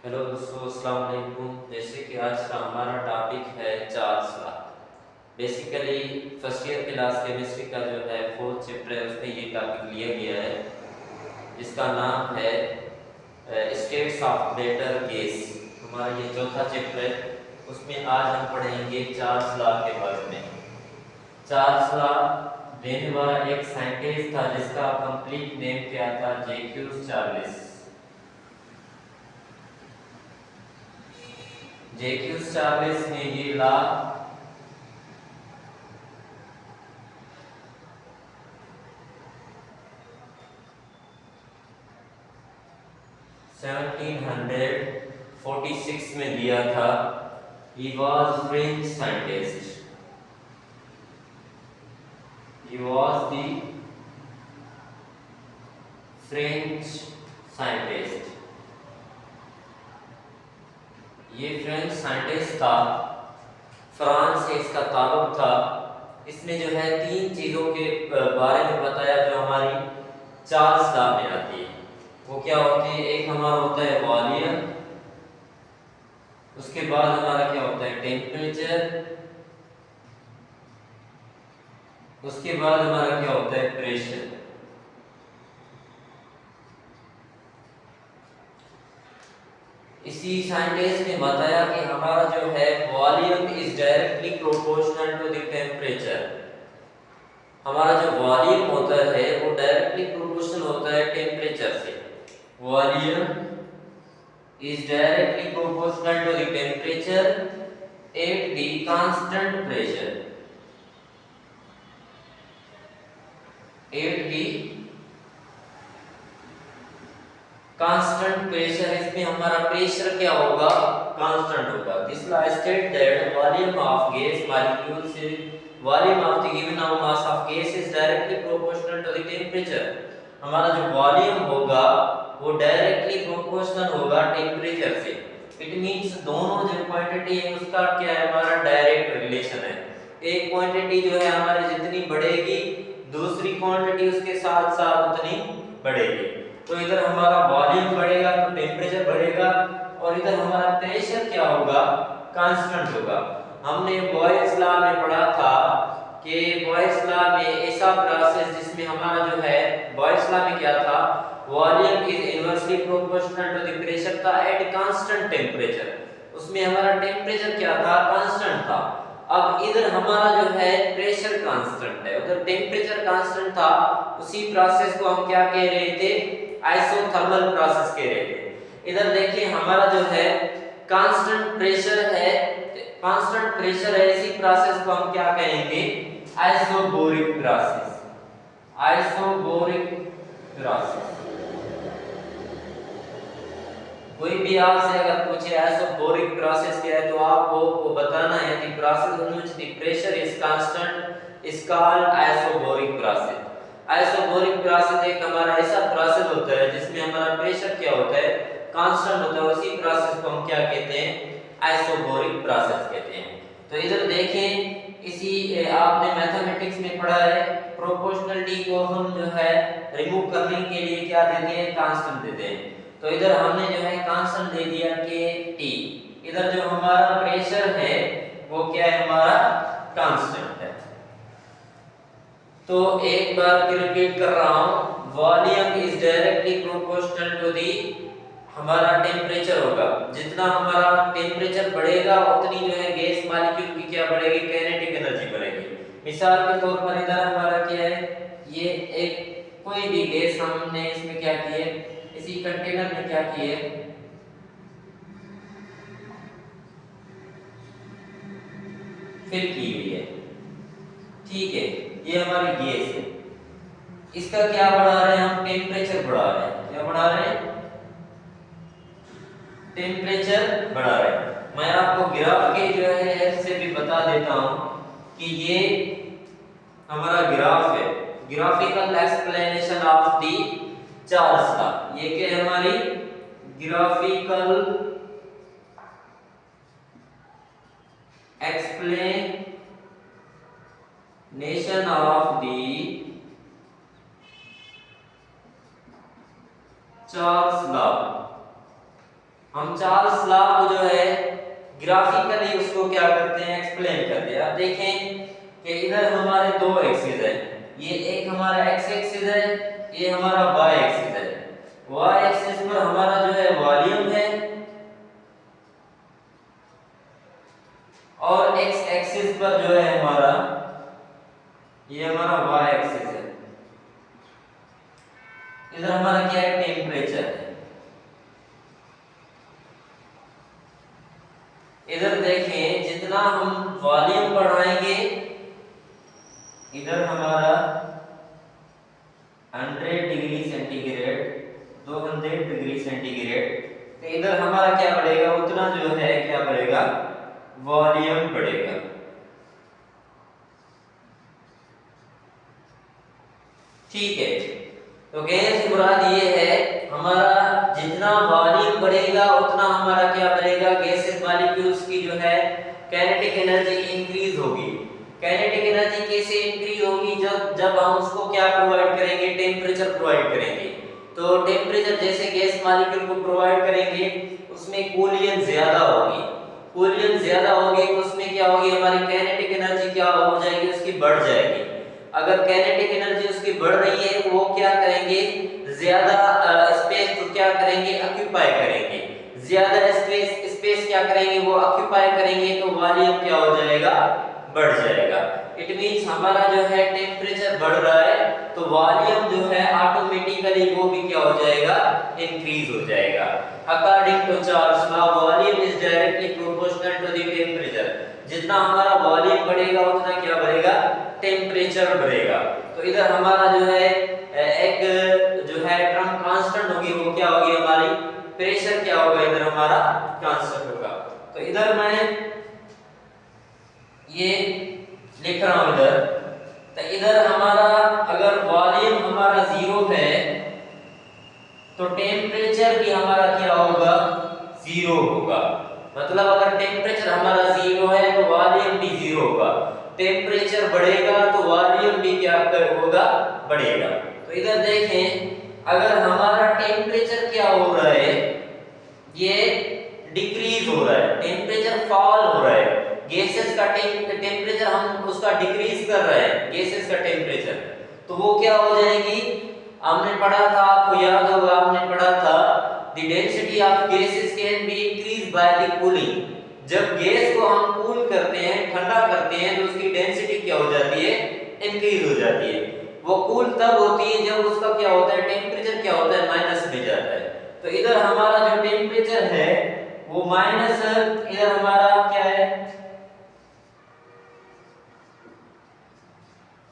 Hello दोस्तों, अस्सलाम वालेकुम। जैसे कि आज का हमारा टॉपिक है Charles law. Basically first year class chemistry का जो है फोर्थ चैप्टर है, उसमें ये टॉपिक लिया गया है जिसका नाम है स्टेट्स ऑफ मैटर गैस। हमारा ये चौथा चैप्टर है, उसमें आज हम पढ़ेंगे चार्ल्स लॉ के बारे में। चार्ल्स लॉ देने वाला एक साइंटिस्ट था जिसका कंप्लीट नेम क्या था, जैक्यूस चार्ल्स। जैक्यूस चार्ल्स ने ये लॉ 1746 में दिया था। He was French scientist. He was the French scientist. ये फ्रेंच साइंटिस्ट था, फ्रांस से इसका ताल्लुक था। इसने जो है तीन चीज़ों के बारे में बताया जो हमारी चार्ल्स लॉ में आती है। वो क्या होती है? एक हमारा होता है वॉल्यूम, उसके बाद हमारा क्या होता है टेम्परेचर, उसके बाद हमारा क्या होता है प्रेशर। इसी साइंटिस्ट ने बताया कि हमारा जो है volume is directly proportional to the temperature. हमारा जो वॉल्यूम होता है वो डायरेक्टली प्रोपोर्शनल होता है टेम्परेचर से। Volume is directly proportional to the temperature at the constant pressure. At the constant pressure, इसमें हमारा प्रेशर क्या होगा? कांस्टेंट होगा। This law states that volume of gas molecules volume of the given mass of gas is directly proportional to the temperature. हमारा जो volume होगा वो directly proportional होगा टेम्परेचर से। इट मींस दोनों जो क्वांटिटी है उसका क्या है? हमारा डायरेक्ट रिलेशन है। एक क्वांटिटी जो है हमारी जितनी बढ़ेगी, दूसरी क्वांटिटी उसके साथ साथ उतनी बढ़ेगी। तो इधर हमारा वॉल्यूम बढ़ेगा तो टेम्परेचर बढ़ेगा, और इधर हमारा प्रेशर क्या होगा? कांस्टेंट होगा। हमने बॉयल्स लॉ में पढ़ा था कि बॉयल्स लॉ में ऐसा प्रोसेस जिसमें हमारा जो है बॉयल्स लॉ में क्या था? Volume is inversely proportional to the pressure था एट कांस्टेंट टेम्परेचर। उसमें हमारा टेम्परेचर क्या था? कांस्टेंट था। अब इधर हमारा जो है प्रेशर कांस्टेंट है, उधर टेम्परेचर कांस्टेंट था। उसी प्रोसेस को हम क्या कह रहे थे? आइसोथर्मल प्रोसेस कह रहे थे। इधर देखिए हमारा जो है कांस्टेंट प्रेशर है, कांस्टेंट प्रेशर है, इसी प्रोसेस को हम क्या कहेंगे? आइसोबोरिक प्रोसेस। Isobaric process. कोई भी आपसे अगर पूछे आइसोबोरिक प्रोसेस क्या है तो आपको वो बताना है कि process in which the pressure is constant is called isobaric process. Isobaric process एक हमारा ऐसा प्रोसेस होता है जिसमें हमारा प्रेशर क्या होता है? कांस्टेंट होता है। उसी प्रोसेस को हम क्या कहते हैं? आइसोबोरिक प्रोसेस कहते हैं। तो इधर देखें, इसी आपने मैथमेटिक्स में पढ़ा है, प्रोपोर्शनलिटी को हम जो है रिमूव करने के लिए क्या देते हैं? कांस्टेंट देते हैं। तो इधर हमने जो है कांस्टेंट दे दिया के टी। इधर जो हमारा प्रेशर है वो क्या है? हमारा कांस्टेंट है। तो एक बार फिर रिपीट कर रहा हूं, volume is directly proportional to the हमारा टेम्परेचर होगा। जितना हमारा टेम्परेचर बढ़ेगा उतनी जो है गैस मॉलिक्यूल की क्या बढ़ेगी? काइनेटिक एनर्जी बढ़ेगी। मिसाल के तौर पर इधर हमारा क्या है? ये एक कोई भी गैस हमने इसमें क्या की है? इसी कंटेनर में क्या की है? फिल की हुई है। ठीक है, ये हमारी गैस है। इसका क्या बढ़ा रहे हैं हम? टेम्परेचर बढ़ा रहे हैं। क्या बढ़ा रहे हैं? टेम्परेचर बढ़ा रहे हैं। मैं आपको ग्राफ के जो है हेल्प से भी बता देता हूं कि ये हमारा ग्राफ है, graphical explanation of the Charles law. ये क्या है? हमारी graphical explanation of the Charles law. हम हम चार्ल्स लॉ को जो है ग्राफिकली उसको क्या करते हैं, एक्सप्लेन करते हैं। अब देखें कि इधर हमारे दो एक्सिस है, ये एक हमारा एक्स एक्सिस है, ये हमारा वाई एक्सिस है। वाई एक्सिस पर हमारा जो है वॉल्यूम है और एक्स एक्सिस पर जो है हमारा ये हमारा वाई एक्सिस है। इधर हमारा क्या है, टेम्परेचर है। इधर देखें जितना हम वॉल्यूम बढ़ाएंगे, इधर हमारा 100 डिग्री सेंटीग्रेड, 200 डिग्री सेंटीग्रेड, तो इधर हमारा क्या बढ़ेगा, उतना जो है क्या बढ़ेगा, वॉल्यूम बढ़ेगा। ठीक है, तो कहने से मुराद ये है हमारा जितना वॉल्यूम बढ़ेगा उतना हमारा क्या बढ़ेगा, गैसेस मॉलिक्यूल्स की जो है काइनेटिक एनर्जी इंक्रीज होगी। काइनेटिक एनर्जी कैसे इंक्रीज होगी, जब हम उसको क्या प्रोवाइड करेंगे, टेम्परेचर प्रोवाइड करेंगे। तो टेम्परेचर जैसे गैस मॉलिक्यूल को प्रोवाइड करेंगे उसमें कूलियन ज्यादा होगी, कूलियन ज्यादा होगी तो उसमें क्या होगी, हमारी काइनेटिक एनर्जी क्या हो जाएगी, उसकी बढ़ जाएगी। अगर काइनेटिक एनर्जी उसकी बढ़ रही है तो वो क्या करेंगे, ज्यादा स्पेस को क्या करेंगे, ऑक्यूपाई करेंगे। ज्यादा स्पेस क्या करेंगे, वो ऑक्यूपाई करेंगे, तो वॉल्यूम क्या हो जाएगा, बढ़ जाएगा। इट मींस हमारा जो है टेम्परेचर बढ़ रहा है तो वॉल्यूम जो है ऑटोमेटिकली वो भी क्या हो जाएगा, इंक्रीज हो जाएगा। According to Charles law volume is directly proportional to the temperature. जितना हमारा वॉल्यूम बढ़ेगा उतना क्या बढ़ेगा, टेम्परेचर बढ़ेगा। तो इधर हमारा जो है एक जो है टर्म कांस्टेंट होगी, वो क्या होगी, हमारी प्रेशर क्या होगा, इधर हमारा कांस्टेंट होगा। तो इधर मैं ये लिख रहा हूं इधर, तो इधर हमारा अगर वॉल्यूम हमारा 0 है तो टेम्परेचर भी हमारा क्या होगा, 0 होगा। मतलब अगर टेम्परेचर हमारा 0 है तो वॉल्यूम भी 0 होगा। टेम्परेचर बढ़ेगा तो वॉल्यूम भी क्या होगा, बढ़ेगा। तो इधर देखें अगर हमारा टेम्परेचर क्या हो रहा है, ये डिक्रीज हो रहा है, टेम्परेचर फॉल हो रहा है। गैसेस का टेम्परेचर हम उसका डिक्रीज कर रहे हैं, गैसेस का टेम्परेचर, तो वो क्या हो जाएगी, हमने पढ़ा था, आपको याद होगा, हमने पढ़ा था the density of gases can be increase by the cooling. जब गैस को हम कूल करते हैं, ठंडा करते हैं, तो उसकी डेंसिटी क्या हो जाती है, इंक्रीज हो जाती है। वो कूल तब होती है जब उसका क्या होता है, टेम्परेचर क्या होता है, माइनस में जाता है। तो इधर हमारा जो टेम्परेचर है वो माइनस, इधर हमारा क्या है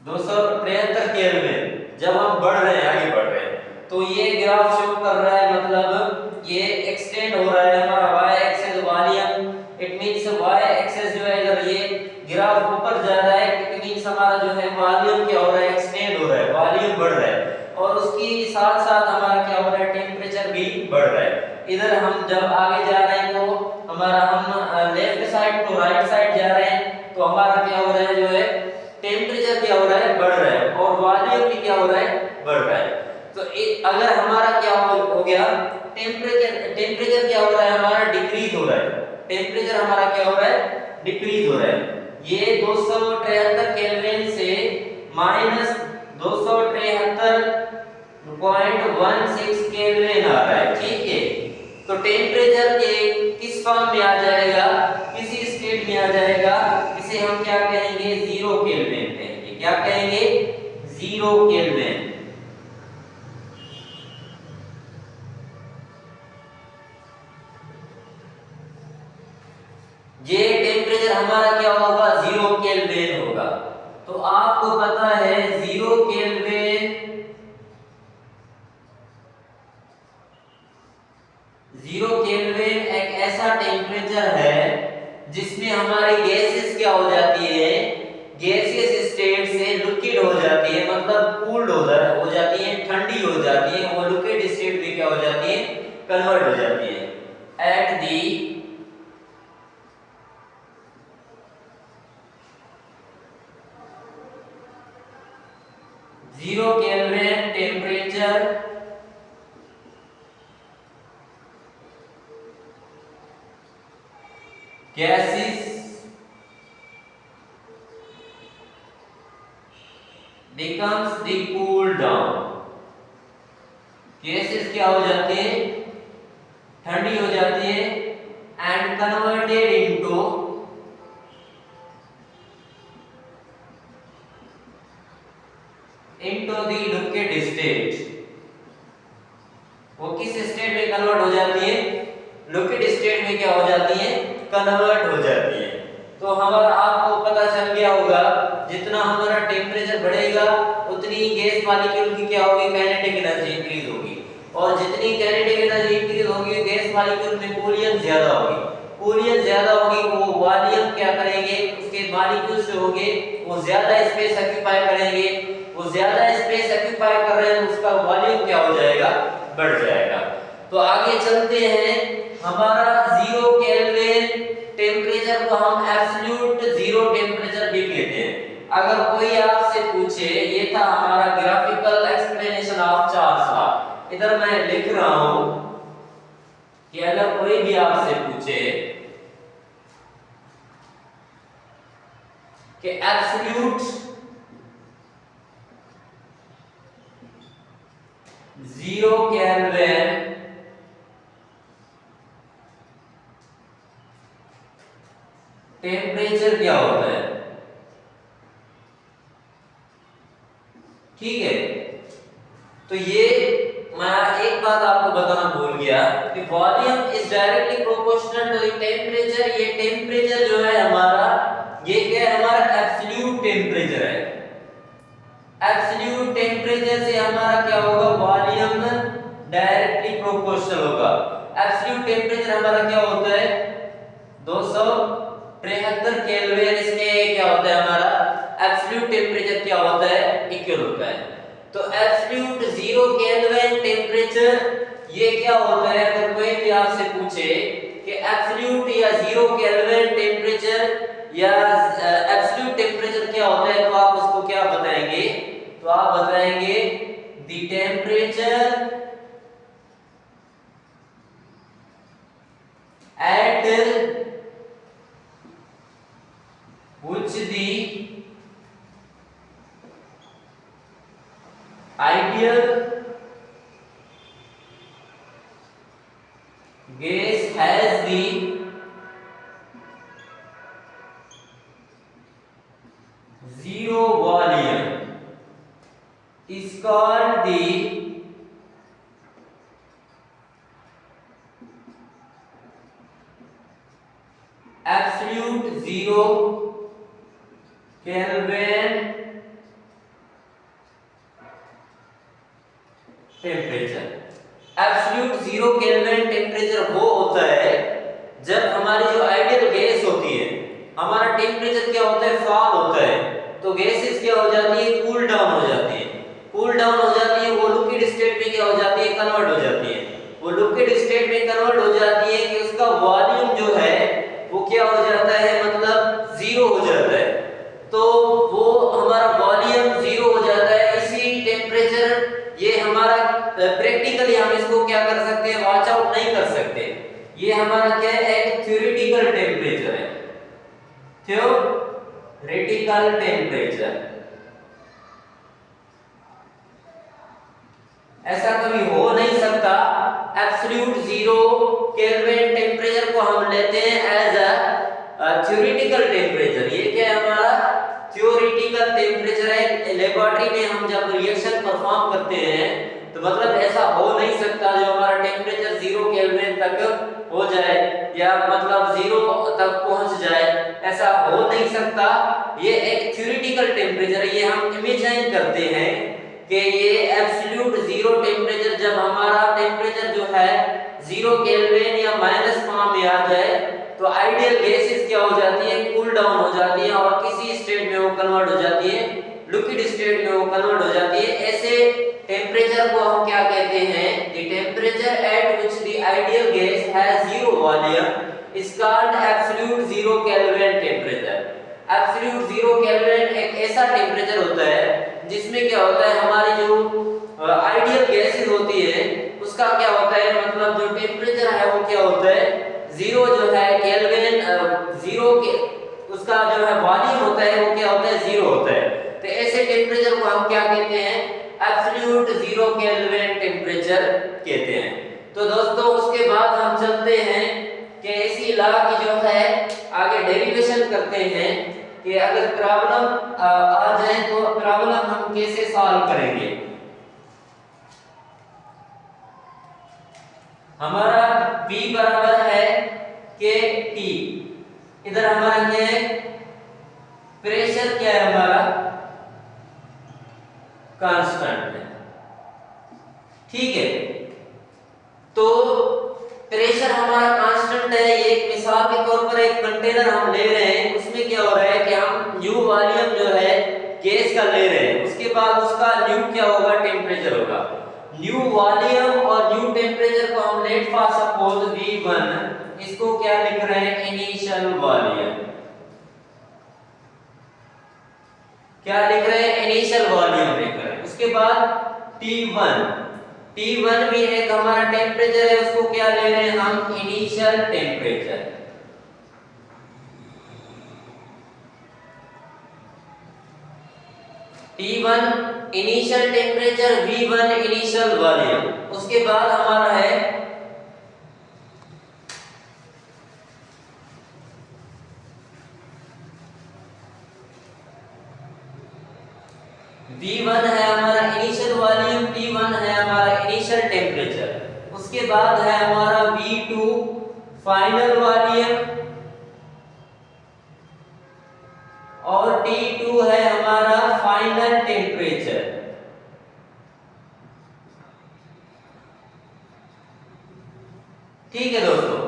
273 केल्विन। जब हम बढ़ रहे हैं, आगे बढ़ रहे हैं, तो ये ग्राफ शो कर रहा है, मतलब ये एक्सटेंड हो रहा है हमारा y axis volume. It means y axis जो है इधर ये ग्राफ ऊपर जा रहा है, इट मींस हमारा जो है वॉल्यूम क्या हो रहा है, एक्सटेंड हो रहा है, वॉल्यूम बढ़ रहा है। और उसकी साथ साथ हमारा क्या हो रहा है, टेम्परेचर भी बढ़ रहा है। इधर हम जब आगे जा रहे हैं तो हमारा हम left side to right side जा रहे हैं, तो हमारा क्या हो रहा है, जो है टेम्परेचर क्या हो रहा है, बढ़ रहा है, और वॉल्यूम भी क्या हो रहा है, बढ़ रहा है। तो अगर हमारा क्या हो गया, टेम्परेचर क्या हो रहा है, हमारा डिक्रीज हो रहा है, टेम्परेचर हमारा क्या हो रहा है, डिक्रीज हो रहा है। ये 273 केल्विन से माइनस 273.16 केल्विन आ रहा है। ठीक है, तो टेम्परेचर के किस फॉर्म में आ जाएगा, किसी स्टेट में आ जाएगा, इसे हम क्या कहेंगे, 0 केल्विन कहेंगे। क्या कहेंगे, 0 केल्विन। ये टेम्परेचर हमारा क्या होगा, 0 केल्विन होगा। तो आपको पता है 0 केल्विन, 0 केल्विन एक ऐसा टेम्परेचर है जिसमें हमारी गैसेस क्या हो जाती है, गैसियस स्टेट से लिक्विड हो जाती है, मतलब कूल्ड हो जाती है, ठंडी हो जाती है, वो लिक्विड स्टेट में क्या हो जाती है, कन्वर्ट हो जाती है। At the 0 kelvin temperature becomes the cool down, gases क्या हो जाती है, ठंडी हो जाती है, and converted into the liquid state, वो किस स्टेट में कन्वर्ट हो जाती है, लिक्विड स्टेट में क्या हो जाती है, कन्वर्ट हो जाती है। तो हमारा आपको पता चल गया होगा जितना हमारा टेम्परेचर बढ़ेगा उतनी गैस मॉलिक्यूल की क्या होगी, काइनेटिक एनर्जी इंक्रीज होगी, और जितनी काइनेटिक एनर्जी इंक्रीज होगी गैस मॉलिक्यूल में कूलियन ज्यादा होगी, कूलियन ज्यादा होगी, वो वॉल्यूम क्या करेंगे, उसके मॉलिक्यूल्स जो होंगे वो ज्यादा स्पेस ऑक्यूपाई करेंगे, वो ज्यादा स्पेस ऑक्यूपाई कर रहे हैं, उसका वॉल्यूम क्या हो जाएगा, बढ़ जाएगा। तो आगे चलते हैं, हमारा 0 केल्विन टेम्परेचर को हम एब्सोल्यूट 0 टेम्परेचर भी कहते हैं। अगर कोई आपसे पूछे, ये था हमारा graphical explanation of Charles law, इधर मैं लिख रहा हूं कि अगर कोई भी आपसे पूछे कि एब्सोल्यूट 0 केल्विन टेम्परेचर क्या होता है, ठीक है। तो ये मैं एक बात आपको बताना भूल गया कि volume is directly proportional to the temperature. ये टेम्परेचर जो है हमारा, ये क्या है, हमारा एब्सोल्यूट टेम्परेचर है। एब्सोल्यूट टेम्परेचर से हमारा क्या होगा, वॉल्यूम डायरेक्टली प्रोपोर्शनल होगा। एब्सोल्यूट टेम्परेचर हमारा क्या होता है, 273 केल्विन, इसमें क्या होता है हमारा एब्सोल्यूट टेम्परेचर क्या होता है, इक्वल होता है। तो एब्सोल्यूट 0 केल्विन टेम्परेचर ये क्या होता है, अगर कोई भी आपसे पूछे कि एब्सोल्यूट या 0 केल्विन टेम्परेचर या एब्सोल्यूट टेम्परेचर क्या होता है, तो आप उसको क्या बताएंगे, तो आप बताएंगे the temperature at which the ideal gas has the zero volume is called the absolute 0 Kelvin temperature. Absolute 0 kelvin temperature वो होता है जब हमारी जो आइडियल गैस होती है, हमारा टेम्परेचर क्या होता है, फॉल होता है, तो गैसेस क्या हो जाती है, कूल डाउन हो जाती है। कूल डाउन हो जाती है, वो लिक्विड स्टेट में क्या हो जाती है, कन्वर्ट हो जाती है। वो लिक्विड स्टेट में कन्वर्ट हो जाती है कि उसका वॉल्यूम जो है वो क्या हो जाता है, मतलब 0 हो जाता है। तो वो हमारा वॉल्यूम 0 हो जाता है। इसी टेम्परेचर, ये हमारा प्रैक्टिकली हम इसको क्या कर सकते हैं, वॉच आउट नहीं कर सकते। ये हमारा क्या है, एक थ्योरेटिकल टेम्परेचर है, थ्योरेटिकल टेम्परेचर। ऐसा कभी हो नहीं सकता। एब्सोल्यूट 0 केल्विन टेम्परेचर को हम लेते हैं एज अ थ्योरेटिकल टेम्परेचर। ये क्या है, हमारा थ्योरेटिकल टेम्परेचर है। लेबोरेटरी में हम जब रिएक्शन परफॉर्म करते हैं तो मतलब ऐसा हो नहीं सकता जो हमारा टेम्परेचर 0 केल्विन तक हो जाए या मतलब 0 तक पहुंच जाए, ऐसा हो नहीं सकता। ये एक थ्योरेटिकल टेम्परेचर है। ये हम इमेजिन करते हैं कि ये एब्सोल्यूट 0 टेम्परेचर, जब हमारा टेम्परेचर जो है 0 केल्विन या माइनस फॉर्म में आ जाए तो आइडियल गैसेस क्या हो जाती है, कूल डाउन हो जाती है और किसी स्टेट में वो कन्वर्ट हो जाती है, लिक्विड स्टेट में वो कन्वर्ट हो जाती है। ऐसे टेम्परेचर को हम क्या कहते हैं, the temperature at which the ideal gas has 0 volume is called absolute 0 kelvin temperature. Absolute 0 kelvin एक ऐसा टेम्परेचर होता है जिसमें क्या होता है, हमारी जो आइडियल गैसेस होती है उसका क्या होता है, मतलब जो टेम्परेचर है वो क्या होता है, 0 जो है केल्विन, 0 के उसका जो है वॉल्यूम होता है वो क्या होता है, 0 होता है। तो ऐसे टेम्परेचर को हम क्या कहते हैं, एब्सोल्यूट जीरो केल्विन टेम्परेचर कहते हैं। तो दोस्तों उसके बाद हम चलते हैं कि इसी लॉ की जो है आगे डेरिवेशन करते हैं कि अगर प्रॉब्लम आ जाए तो प्रॉब्लम हम कैसे सॉल्व करेंगे। हमारा V बराबर है के टी, इधर हमारा क्या है, प्रेशर क्या है हमारा, कांस्टेंट है, ठीक है। तो प्रेशर हमारा कांस्टेंट है, ये एक मिसाल के तौर पर एक कंटेनर हम ले रहे हैं, उसमें क्या हो रहा है कि हम न्यू वॉल्यूम जो है गैस का ले रहे हैं, उसके बाद उसका न्यू क्या होगा, टेम्परेचर होगा। न्यू वॉल्यूम और न्यू टेम्परेचर को हम लेट फॉर सपोज V1, इसको क्या लिख रहे हैं, इनिशियल वॉल्यूम, क्या लिख रहे हैं, इनिशियल वॉल्यूम लिख रहे हैं। उसके बाद T1 भी एक हमारा टेम्परेचर है, उसको क्या ले रहे हैं हम, initial temperature. T1 initial temperature, V1 initial volume. उसके बाद हमारा है V1 है हमारा इनिशियल वॉल्यूम, T1 है हमारा इनिशियल टेम्परेचर। उसके बाद है हमारा V2 फाइनल वॉल्यूम और T2 है हमारा फाइनल टेम्परेचर। ठीक है दोस्तों,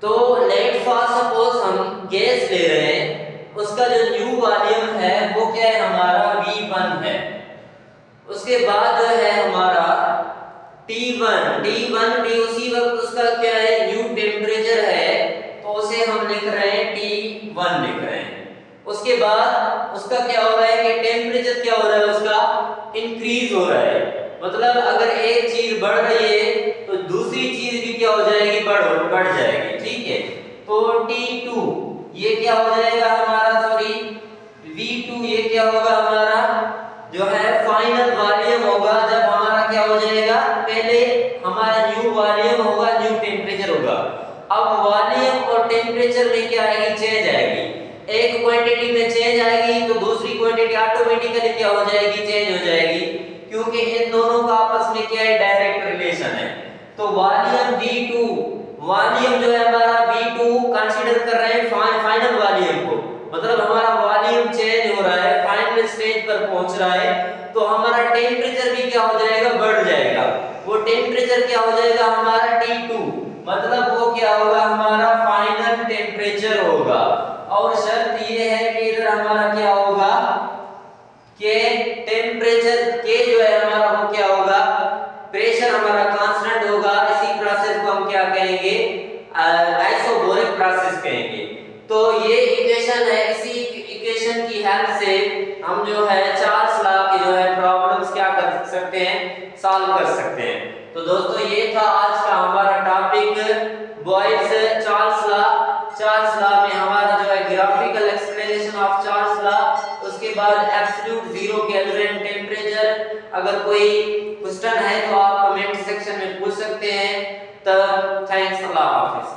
तो लेट फॉर सपोज हम गैस ले रहे हैं, उसका जो न्यू वॉल्यूम है वो क्या है हमारा, V1 है। उसके बाद है हमारा T1 भी उसी वक्त उसका क्या है, न्यू टेम्परेचर है, तो उसे हम लिख रहे हैं T1 लिख रहे हैं। उसके बाद उसका क्या हो रहा है कि टेम्परेचर क्या हो रहा है, उसका इंक्रीज हो रहा है, मतलब अगर एक चीज बढ़ रही है तो दूसरी चीज भी क्या हो जाएगी, बढ़ जाएगी, ठीक है। तो T2 ये क्या हो जाएगा हमारा, सॉरी V2 ये क्या होगा हमारा, जो है फाइनल वॉल्यूम होगा, जब हमारा क्या हो जाएगा, पहले हमारा न्यू वॉल्यूम होगा, न्यू टेम्परेचर होगा। अब वॉल्यूम और टेम्परेचर में क्या आएगी, चेंज आएगी, एक क्वांटिटी में चेंज आएगी तो दूसरी क्वांटिटी ऑटोमेटिकली क्या हो जाएगी, चेंज हो जाएगी, क्योंकि इन दोनों का आपस में क्या है, डायरेक्ट रिलेशन है। तो वॉल्यूम V2, वॉल्यूम जो है हमारा V2 कंसीडर कर रहे हैं फाइनल वॉल्यूम को, मतलब हमारा वॉल्यूम चेंज हो रहा है, फाइनल स्टेज पर पहुंच रहा है, तो हमारा टेम्परेचर भी क्या हो जाएगा, बढ़ जाएगा। वो टेम्परेचर क्या हो जाएगा हमारा T2, मतलब वो क्या होगा हमारा फाइनल टेम्परेचर होगा। और शर्त ये है कि इधर हमारा क्या होगा कि टेम्परेचर के जो है हमारा वो क्या होगा, प्रेशर हमारा कांस्टेंट होगा। इसी प्रोसेस को हम क्या कहेंगे, आइसोबैरिक प्रोसेस कहेंगे। तो ये इक्वेशन है, इसी इक्वेशन की हेल्प से हम जो है चार्ल्स लॉ की जो है प्रॉब्लम्स क्या कर सकते हैं, सॉल्व कर सकते हैं। तो दोस्तों ये था आज का हमारा topic Boyle's Charles law. Charles law में हमारा जो है graphical explanation of Charles law, उसके बाद एब्सोल्यूट जीरो केल्विन टेम्परेचर। अगर कोई क्वेश्चन है तो आप कमेंट सेक्शन में पूछ सकते हैं। तब थैंक्स, अल्लाह हाफिज।